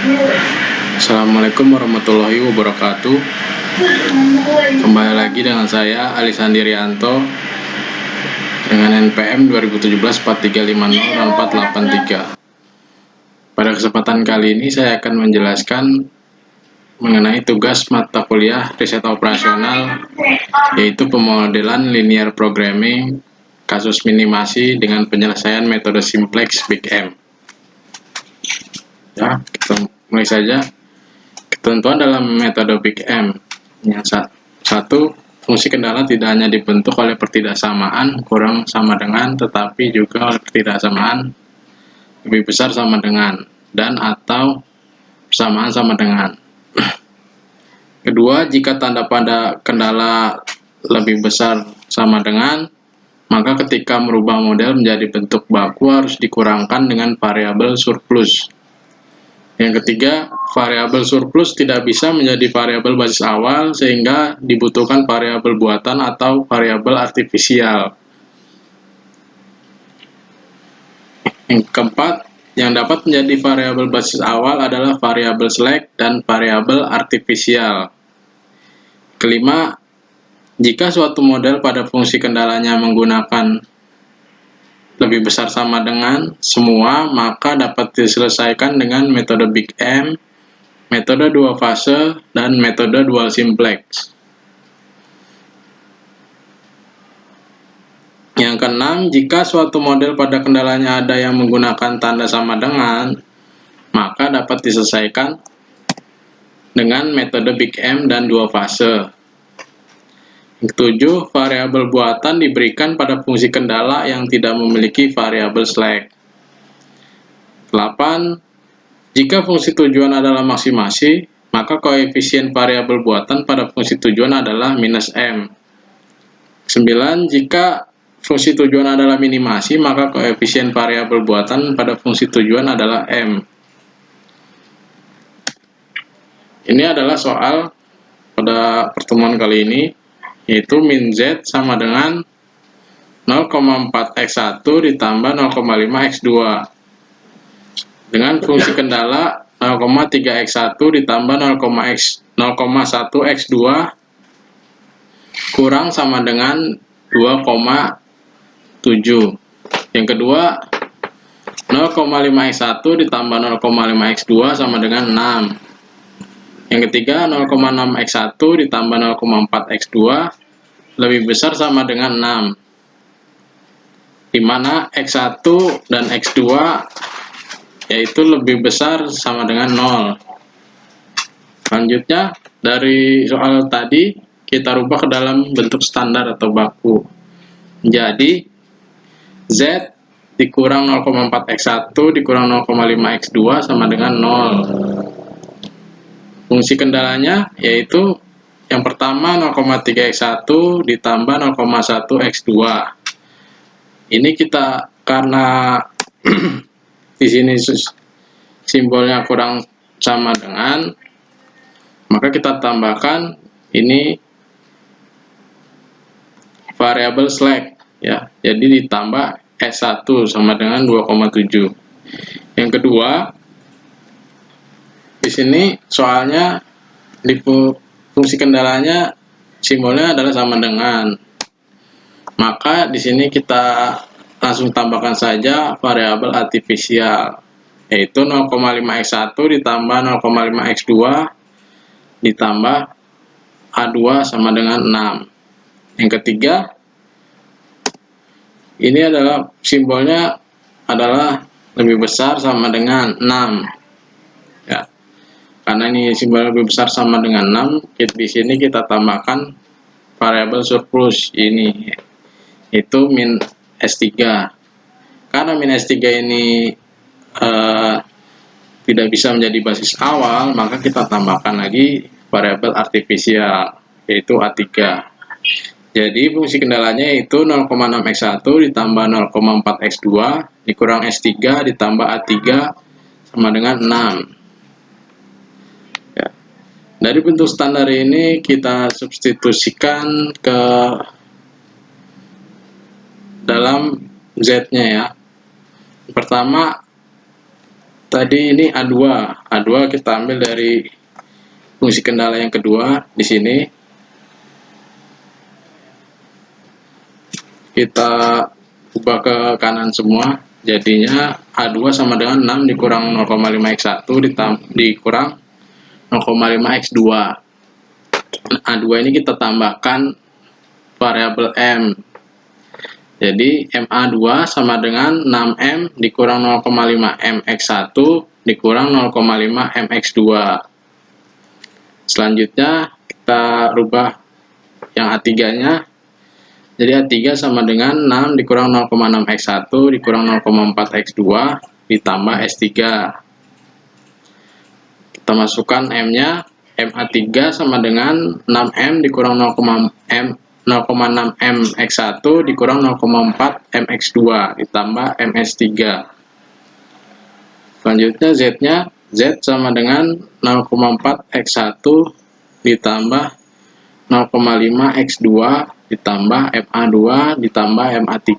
Assalamualaikum warahmatullahi wabarakatuh. Kembali lagi dengan saya Ali Sandirianto dengan NPM 2017-4350 dan 483. Pada kesempatan kali ini saya akan menjelaskan mengenai tugas mata kuliah riset operasional, yaitu pemodelan linear programming kasus minimasi dengan penyelesaian metode simplex Big M. Ya, kita mulai saja. Ketentuan dalam metode Big M. Yang satu, fungsi kendala tidak hanya dibentuk oleh pertidaksamaan kurang sama dengan, tetapi juga oleh pertidaksamaan lebih besar sama dengan, dan atau persamaan sama dengan. Kedua, jika tanda pada kendala lebih besar sama dengan, maka ketika merubah model menjadi bentuk baku harus dikurangkan dengan variabel surplus. Yang ketiga, variabel surplus tidak bisa menjadi variabel basis awal sehingga dibutuhkan variabel buatan atau variabel artifisial. Yang keempat, yang dapat menjadi variabel basis awal adalah variabel slack dan variabel artifisial. Kelima, jika suatu model pada fungsi kendalanya menggunakan lebih besar sama dengan semua, maka dapat diselesaikan dengan metode Big M, metode dua fase, dan metode dual simplex. Yang keenam, jika suatu model pada kendalanya ada yang menggunakan tanda sama dengan, maka dapat diselesaikan dengan metode Big M dan dua fase. Yang ketujuh, variabel buatan diberikan pada fungsi kendala yang tidak memiliki variabel slack. 8. Jika fungsi tujuan adalah maksimasi, maka koefisien variabel buatan pada fungsi tujuan adalah minus M. 9. Jika fungsi tujuan adalah minimasi, maka koefisien variabel buatan pada fungsi tujuan adalah M. Ini adalah soal pada pertemuan kali ini, yaitu min Z sama dengan 0,4x1 ditambah 0,5x2 dengan fungsi kendala 0,3x1 ditambah 0,1x2 kurang sama dengan 2,7. Yang kedua, 0,5x1 ditambah 0,5x2 sama dengan 6. Yang ketiga, 0,6x1 ditambah 0,4x2 lebih besar sama dengan 6, di mana x1 dan x2 yaitu lebih besar sama dengan 0. Selanjutnya, dari soal tadi kita rubah ke dalam bentuk standar atau baku. Jadi, Z dikurang 0,4x1 dikurang 0,5x2 sama dengan 0. Fungsi kendalanya yaitu yang pertama 0,3x1 ditambah 0,1x2. Ini kita karena di sini simbolnya kurang sama dengan, maka kita tambahkan ini variabel slack ya. Jadi ditambah S1 sama dengan 2,7. Yang kedua, di sini soalnya di fungsi kendalanya simbolnya adalah sama dengan, maka di sini kita langsung tambahkan saja variabel artifisial, yaitu 0,5x1 ditambah 0,5x2 ditambah A2 sama dengan 6. Yang ketiga, ini adalah simbolnya adalah lebih besar sama dengan 6 ya. Karena ini simbol lebih besar sama dengan 6, di sini kita tambahkan variabel surplus ini, itu min S3. Karena min S3 ini tidak bisa menjadi basis awal, maka kita tambahkan lagi variabel artifisial, yaitu A3. Jadi fungsi kendalanya itu 0,6x1 ditambah 0,4x2 dikurang S3 ditambah A3 sama dengan 6. Dari bentuk standar ini kita substitusikan ke dalam Z-nya ya. Pertama, Tadi ini A2. A2 kita ambil dari fungsi kendala yang kedua di sini. Kita ubah ke kanan semua. Jadinya A2 sama dengan 6 dikurang 0,5x1 dikurang 0,5x2. A2 ini kita tambahkan variabel M. Jadi MA2 sama dengan 6M dikurang 0,5MX1 dikurang 0,5MX2. Selanjutnya kita rubah yang A3-nya. Jadi A3 sama dengan 6 dikurang 0,6X1 dikurang 0,4X2 ditambah S3. Kita masukkan M-nya. MA3 sama dengan 6M dikurang 0,6MX1 dikurang 0,4MX2 ditambah MS3. Selanjutnya Z-nya, Z sama dengan 0,4X1 ditambah 0,5X2 ditambah MA2 ditambah MA3.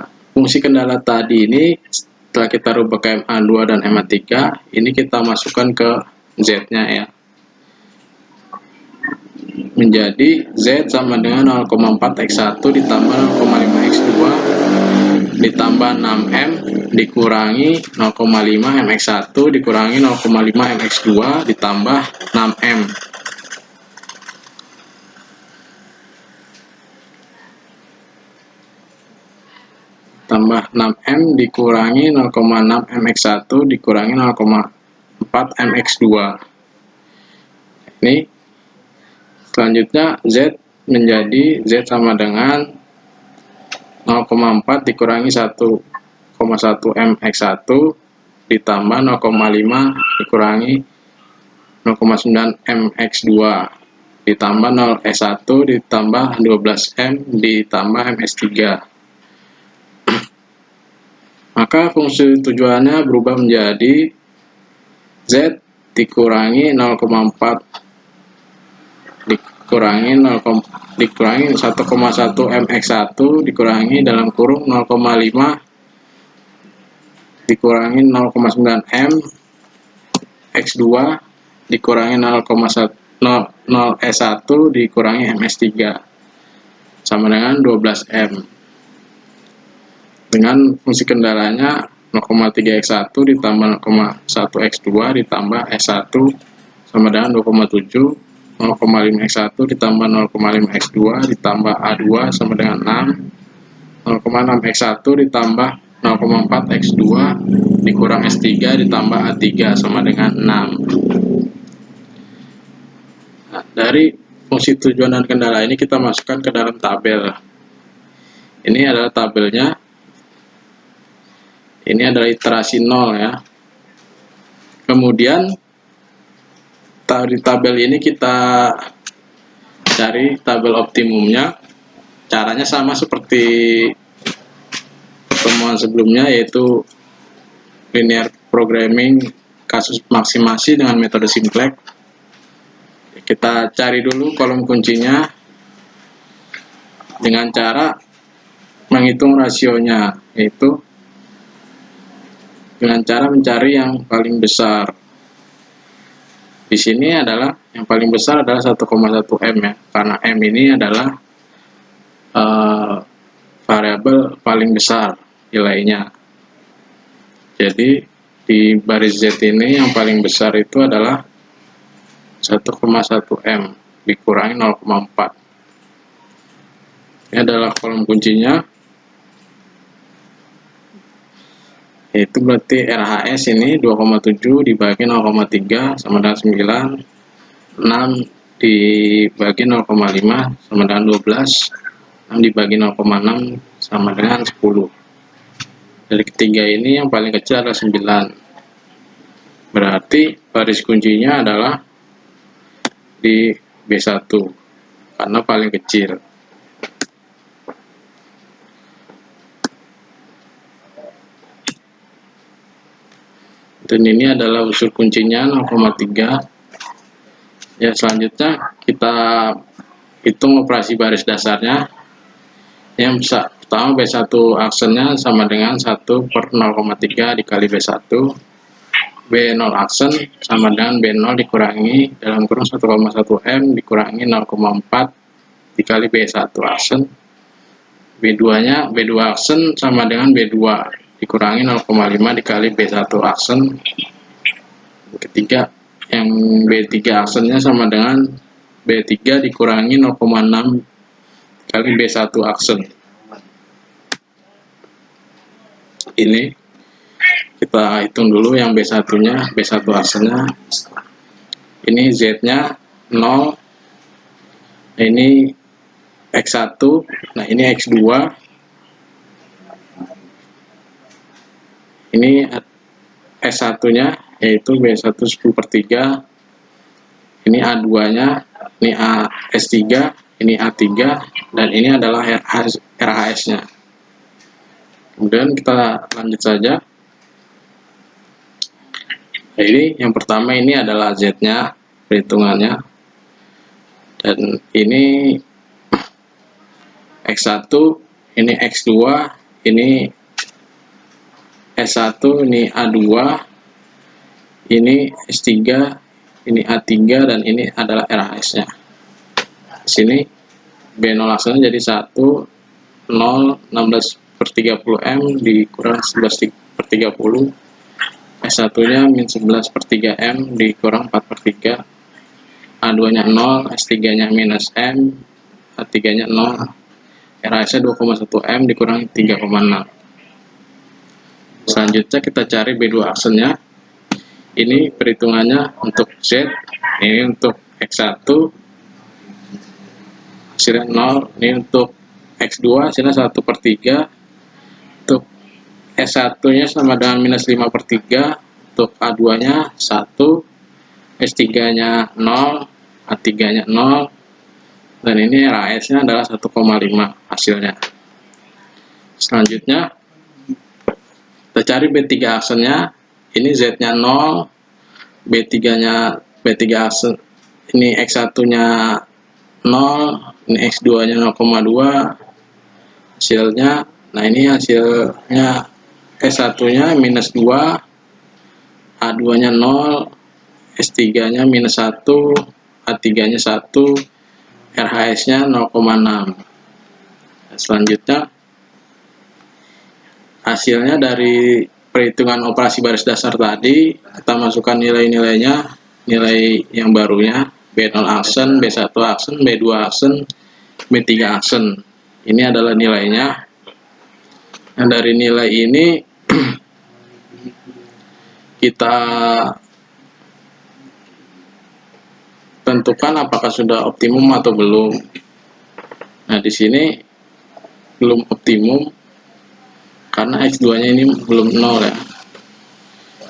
Nah, fungsi kendala tadi ini setelah kita rubah ke MA2 dan MA3, ini kita masukkan ke Z-nya ya. Menjadi Z sama dengan 0,4X1 ditambah 0,5X2 ditambah 6M dikurangi 0,5MX1 dikurangi 0,5MX2 ditambah 6M. Tambah 6M dikurangi 0,6MX1 dikurangi 0,4MX2. Ini selanjutnya Z menjadi Z sama dengan 0,4 dikurangi 1,1MX1 ditambah 0,5 dikurangi 0,9MX2 ditambah 0S1 ditambah 12M ditambah MS3. Maka fungsi tujuannya berubah menjadi Z dikurangi 0,4 dikurangi 1,1MX1 dikurangi dalam kurung 0,5 dikurangi 0,9M X2 dikurangi 0,0S1 dikurangi MS3 sama dengan 12M. Dengan fungsi kendalanya 0,3X1 ditambah 0,1X2 ditambah S1 sama dengan 2,7, 0,5X1 ditambah 0,5X2 ditambah A2 sama dengan 6, 0,6X1 ditambah 0,4X2 dikurang S3 ditambah A3 sama dengan 6. Nah, dari fungsi tujuan dan kendala ini kita masukkan ke dalam tabel. Ini adalah tabelnya. Ini adalah iterasi 0 ya. Kemudian di tabel ini kita cari tabel optimumnya. Caranya sama seperti pertemuan sebelumnya, yaitu linear programming kasus maksimasi dengan metode simplex. Kita cari dulu kolom kuncinya dengan cara menghitung rasionya, yaitu dengan cara mencari yang paling besar. Di sini adalah yang paling besar adalah 1,1M ya, karena M ini adalah variabel paling besar nilainya. Jadi di baris Z ini yang paling besar itu adalah 1,1M dikurangi 0,4. Ini adalah kolom kuncinya. Itu berarti RHS ini 2,7 dibagi 0,3 sama dengan 9, 6 dibagi 0,5 sama dengan 12, 6 dibagi 0,6 sama dengan 10. Dari ketiga ini yang paling kecil adalah 9. Berarti baris kuncinya adalah di B1 karena paling kecil. Dan ini adalah unsur kuncinya 0,3. Ya, selanjutnya kita hitung operasi baris dasarnya. Yang pertama B1 aksennya sama dengan 1/0,3 dikali B1. B0 aksen sama dengan B0 dikurangi dalam kurung 1,1 M dikurangi 0,4 dikali B1 aksen. B2 aksen sama dengan B2 dikurangi 0,5 dikali B1 aksen. Ketiga, yang B3 aksennya sama dengan B3 dikurangi 0,6 kali B1 aksen. Ini kita hitung dulu yang B1 aksennya. Ini Z-nya 0, ini X1, nah ini X2, ini S1-nya yaitu B1 10/3, ini A2-nya, ini S3, ini A3, dan ini adalah RHS-nya. Kemudian kita lanjut saja. Jadi yang pertama ini adalah Z-nya, perhitungannya, dan ini X1, ini X2, ini S1, ini A2, ini S3, ini A3, dan ini adalah RHS-nya. Di sini B0 aksennya jadi 1, 0, 16/30 M dikurang 11/30. S1-nya min 11/3 M dikurang 4/3. A2-nya 0, S3-nya minus M, A3-nya 0, RHS-nya 2,1 M dikurangi 3,6. Selanjutnya kita cari B2 aksennya. Ini perhitungannya untuk Z, ini untuk X1 hasilnya 0, ini untuk X2 hasilnya 1/3, untuk S1-nya sama dengan minus 5/3, untuk A2-nya 1, S3-nya 0, A3-nya 0, dan ini RHS-nya adalah 1,5 hasilnya. Selanjutnya kita cari B3 aksennya. Ini Z-nya 0, B3 aksen, ini X1-nya 0, ini X2-nya 0,2 hasilnya. Nah ini hasilnya S1-nya minus 2, A2-nya 0, S3-nya minus 1, A3-nya 1, RHS-nya 0,6. Selanjutnya hasilnya dari perhitungan operasi baris dasar tadi, kita masukkan nilai-nilainya, nilai yang barunya, B0 aksen, B1 aksen, B2 aksen, B3 aksen. Ini adalah nilainya. Nah, dari nilai ini kita tentukan apakah sudah optimum atau belum. Nah, di sini belum optimum karena X2-nya ini belum 0 ya.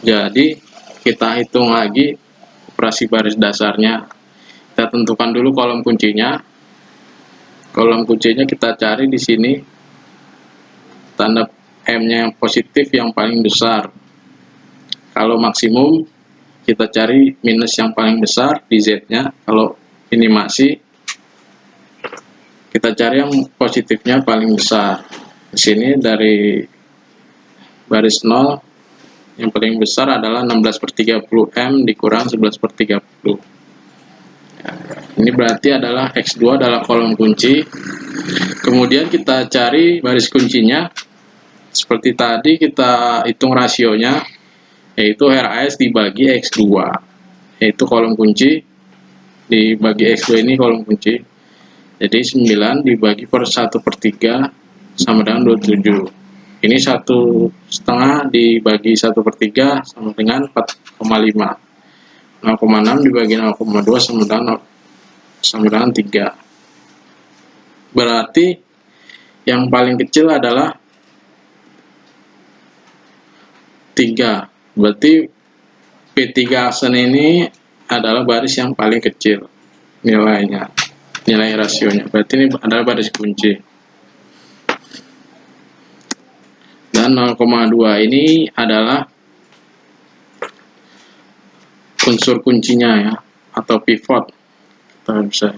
Jadi kita hitung lagi operasi baris dasarnya. Kita tentukan dulu kolom kuncinya. Kolom kuncinya kita cari di sini tanda M-nya yang positif yang paling besar. Kalau maksimum kita cari minus yang paling besar di Z-nya. Kalau ini masih, kita cari yang positifnya paling besar. Di sini dari baris 0 yang paling besar adalah 16/30 M dikurang 11/30. Ini berarti adalah X2 adalah kolom kunci. Kemudian kita cari baris kuncinya. Seperti tadi kita hitung rasionya, yaitu RHS dibagi X2, yaitu kolom kunci dibagi X2 ini kolom kunci. Jadi 9 dibagi per 1/3 sama dengan 27. Ini 1,5 dibagi 1/3 sama dengan 4,5. 0,6 dibagi 0,2 sama dengan 3. Berarti yang paling kecil adalah 3. Berarti P3 aksen ini adalah baris yang paling kecil nilainya, nilai rasionya. Berarti ini adalah baris kunci. Dan 0,2 ini adalah unsur kuncinya ya, atau pivot kita bisa.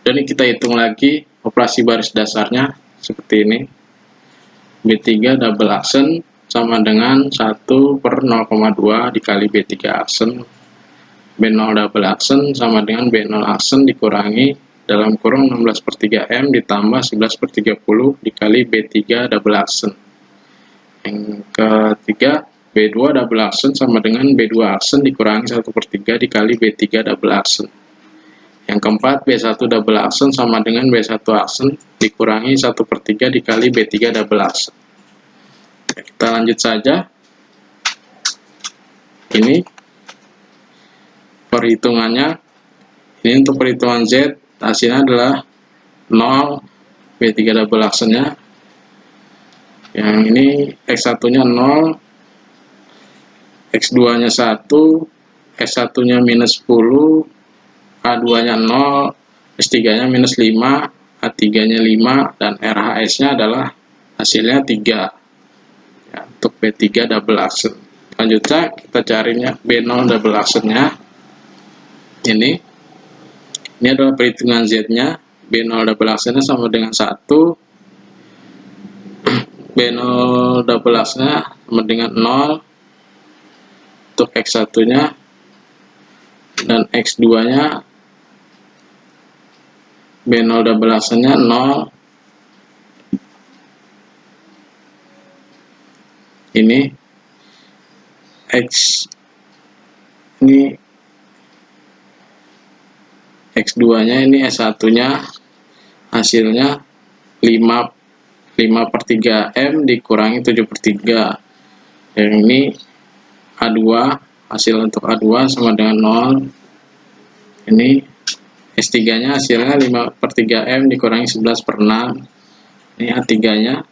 Dan kita hitung lagi operasi baris dasarnya. seperti ini. B3 double aksen sama dengan 1 per 0,2 dikali B3 aksen. B0 double aksen sama dengan B0 aksen dikurangi dalam kurung 16 per 3M ditambah 11 per 30 dikali B3 double aksen. Yang ketiga, B2 double aksen sama dengan B2 aksen dikurangi 1 per 3 dikali B3 double aksen. Yang keempat, B1 double aksen sama dengan B1 aksen dikurangi 1 per 3 dikali B3 double aksen. Kita lanjut saja. Ini perhitungannya. Ini untuk perhitungan Z, hasilnya adalah 0, B3 double aksennya. Yang ini X1-nya 0, X2-nya 1, S1-nya minus 10, A2-nya 0, S3-nya minus 5, A3-nya 5, dan RHS-nya adalah hasilnya 3. Ya, untuk B3 double aksen. Selanjutnya kita carinya B0 double aksennya. Ini adalah perhitungan Z-nya. B0 double aksennya sama dengan 1. B0 double aksennya sama dengan 0 untuk X1-nya, dan X2-nya B0 double aksennya 0. Ini X2-nya, ini S1-nya hasilnya 5 per 3M dikurangi 7 per 3. Yang ini A2, hasil untuk A2 sama dengan 0. Ini S3-nya hasilnya 5 per 3M dikurangi 11 per 6. Ini A3-nya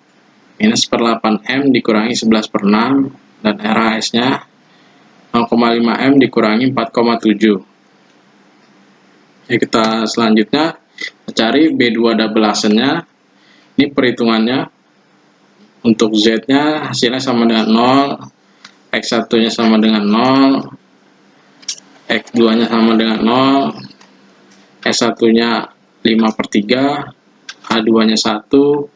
minus per 8M dikurangi 11 per 6. Dan RHS-nya 0,5M dikurangi 4,7. Kita selanjutnya cari B2 double aksennya. Ini perhitungannya. Untuk Z-nya hasilnya sama dengan 0, X1-nya sama dengan 0, X2-nya sama dengan 0, S1-nya 5 per 3, A2-nya 1,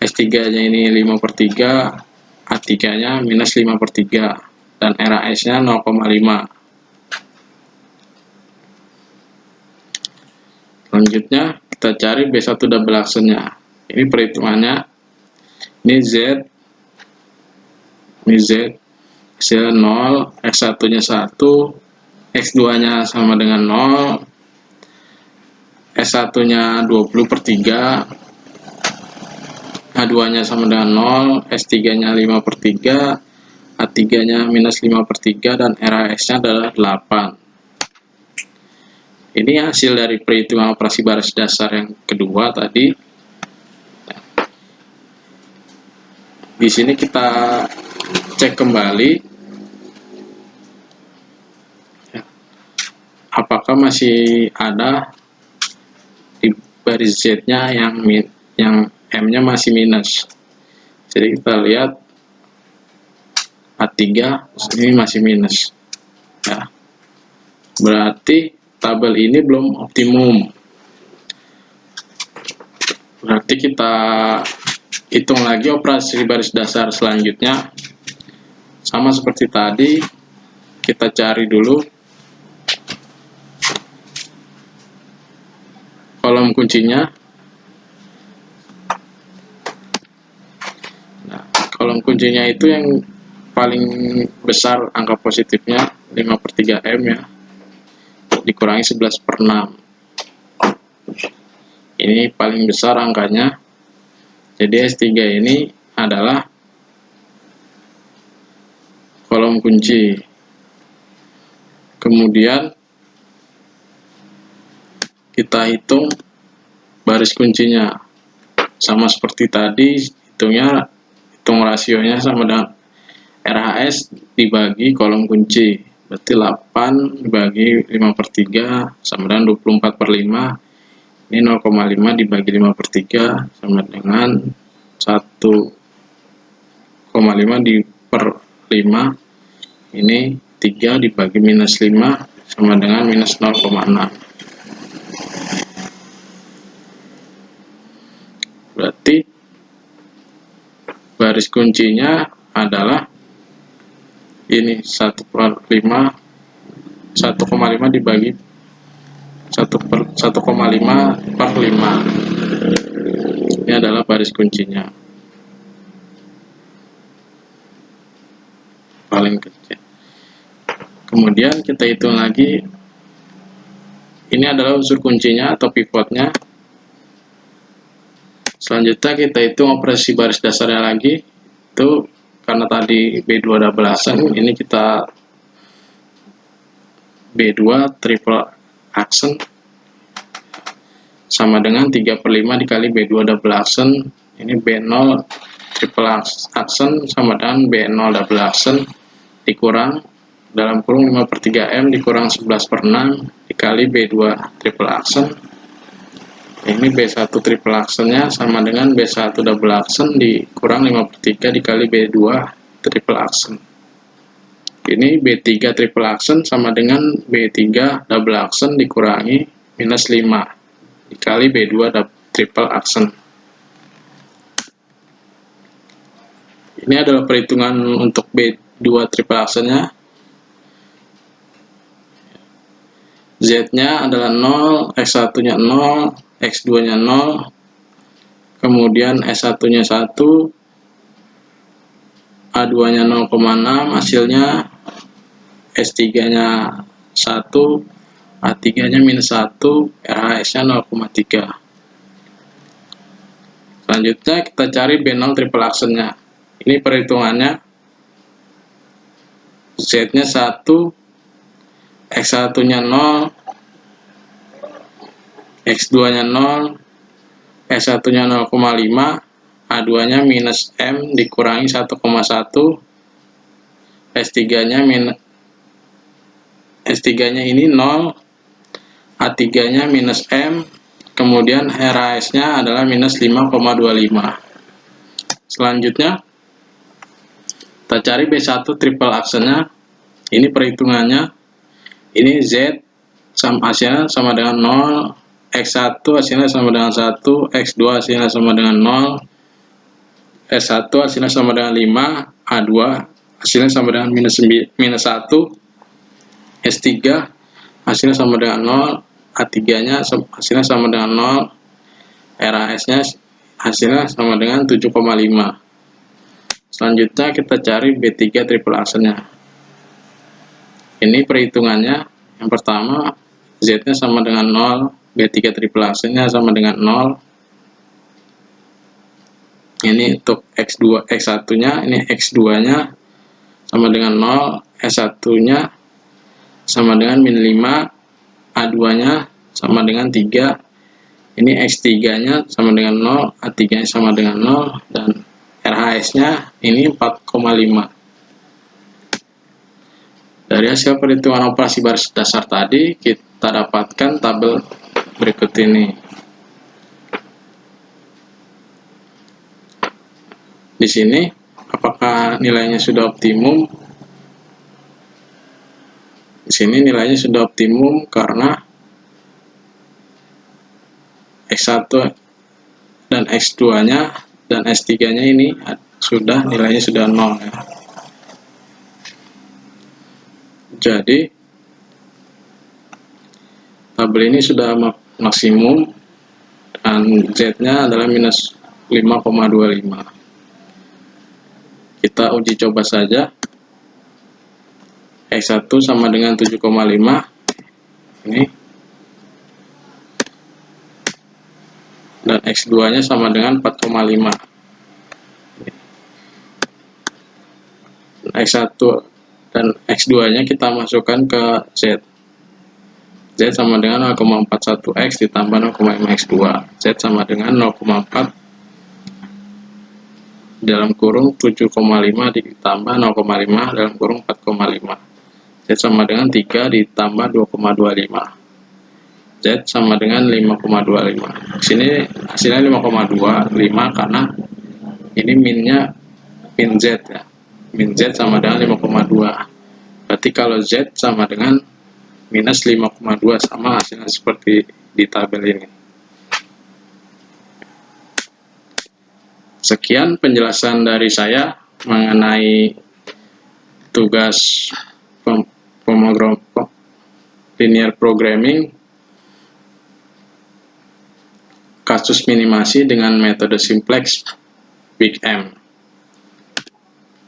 S3-nya ini 5 per 3, A3-nya minus 5 per 3, dan RHS-nya 0,5. Selanjutnya kita cari B1 double aksennya. Ini perhitungannya. Ini Z, hasilnya 0, X1-nya 1, X2-nya sama dengan 0, S1-nya 20 per 3, A2-nya sama dengan 0, S3-nya 5 per 3, A3-nya minus 5 per 3, dan RHS-nya adalah 8. Ini hasil dari perhitungan operasi baris dasar yang kedua tadi. Di sini kita cek kembali apakah masih ada di baris Z-nya yang M-nya masih minus. Jadi kita lihat A3 ini masih minus. Ya. Berarti tabel ini belum optimum. Berarti kita hitung lagi operasi baris dasar selanjutnya. Sama seperti tadi, kita cari dulu kolom kuncinya. Nah, kolom kuncinya itu yang paling besar angka positifnya 5 per 3M ya, dikurangi 11 per 6. Ini paling besar angkanya. Jadi S3 ini adalah kolom kunci. Kemudian kita hitung baris kuncinya. Sama seperti tadi, hitung rasionya sama dengan RHS dibagi kolom kunci. Berarti 8 dibagi 5 per 3 sama dengan 24 per 5. Ini 0,5 dibagi 5 per 3 sama dengan 1,5 di per 5. Ini 3 dibagi minus 5 sama dengan minus 0,6. Berarti Baris kuncinya adalah ini 1/5 dibagi 1,5/5. Ini adalah baris kuncinya paling kecil. Kemudian kita hitung lagi, ini adalah unsur kuncinya atau pivotnya. Selanjutnya kita hitung operasi baris dasarnya lagi. Itu karena tadi B2 double accent, ini kita B2 triple accent sama dengan 3/5 dikali B2 double accent. Ini B0 triple accent sama dengan B0 double accent dikurang dalam kurung 5/3M dikurang 11/6 dikali B2 triple accent. Ini B1 triple accentnya sama dengan B1 double accent dikurang 5/3 dikali B2 triple accent. Ini B3 triple accent sama dengan B3 double accent dikurangi minus 5 dikali B2 triple accent. Ini adalah perhitungan untuk B2 triple accentnya. Z-nya adalah 0, X1-nya 0, X2-nya 0, kemudian S1-nya 1, A2-nya 0,6, hasilnya S3-nya 1, A3-nya minus 1, RHS-nya 0,3. Selanjutnya kita cari B0 triple accent-nya. Ini perhitungannya, Z-nya 1, X1-nya 0, X2-nya 0, S1-nya 0,5, A2-nya minus M dikurangi 1,1, S3-nya ini 0, A3-nya minus M, kemudian RHS-nya adalah minus 5,25. Selanjutnya, kita cari B1 triple accent-nya. Ini perhitungannya, ini Z hasilnya sama dengan 0, X1 hasilnya sama dengan 1, X2 hasilnya sama dengan 0, S1 hasilnya sama dengan 5, A2 hasilnya sama dengan minus 1, S3 hasilnya sama dengan 0, A3-nya hasilnya sama dengan 0, RHS-nya hasilnya sama dengan 7,5. Selanjutnya kita cari B3 triple accent-nya. Ini perhitungannya, yang pertama Z-nya sama dengan 0, B3 triple accent-nya sama dengan 0. Ini untuk X1-nya, ini X2-nya sama dengan 0, S1-nya sama dengan min 5, A2-nya sama dengan 3, ini X3-nya sama dengan 0, A3-nya sama dengan 0, dan RHS-nya ini 4,5. Dari hasil perhitungan operasi baris dasar tadi, kita dapatkan tabel berikut ini. Di sini, apakah nilainya sudah optimum? Di sini nilainya sudah optimum karena X1 dan X2-nya dan S3-nya ini nilainya sudah 0 ya. Jadi tabel ini sudah maksimum dan Z-nya adalah minus 5,25. Kita uji coba saja. X1 sama dengan 7,5 ini, dan X2 nya sama dengan 4,5. X1 dan X2 nya kita masukkan ke Z. Z sama dengan 0,41X ditambah 0,5X2. Z sama dengan 0,4 dalam kurung 7,5 ditambah 0,5 dalam kurung 4,5. Z sama dengan 3 ditambah 2,25. Z sama dengan 5,25. Sini hasilnya 5,25 karena ini min Z ya. Min Z sama dengan 5,2. Berarti kalau Z sama dengan minus 5,2, sama hasilnya seperti di tabel ini. Sekian penjelasan dari saya mengenai tugas linear programming kasus minimasi dengan metode simplex Big M.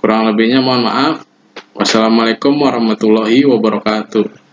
Kurang lebihnya mohon maaf. Wassalamualaikum warahmatullahi wabarakatuh.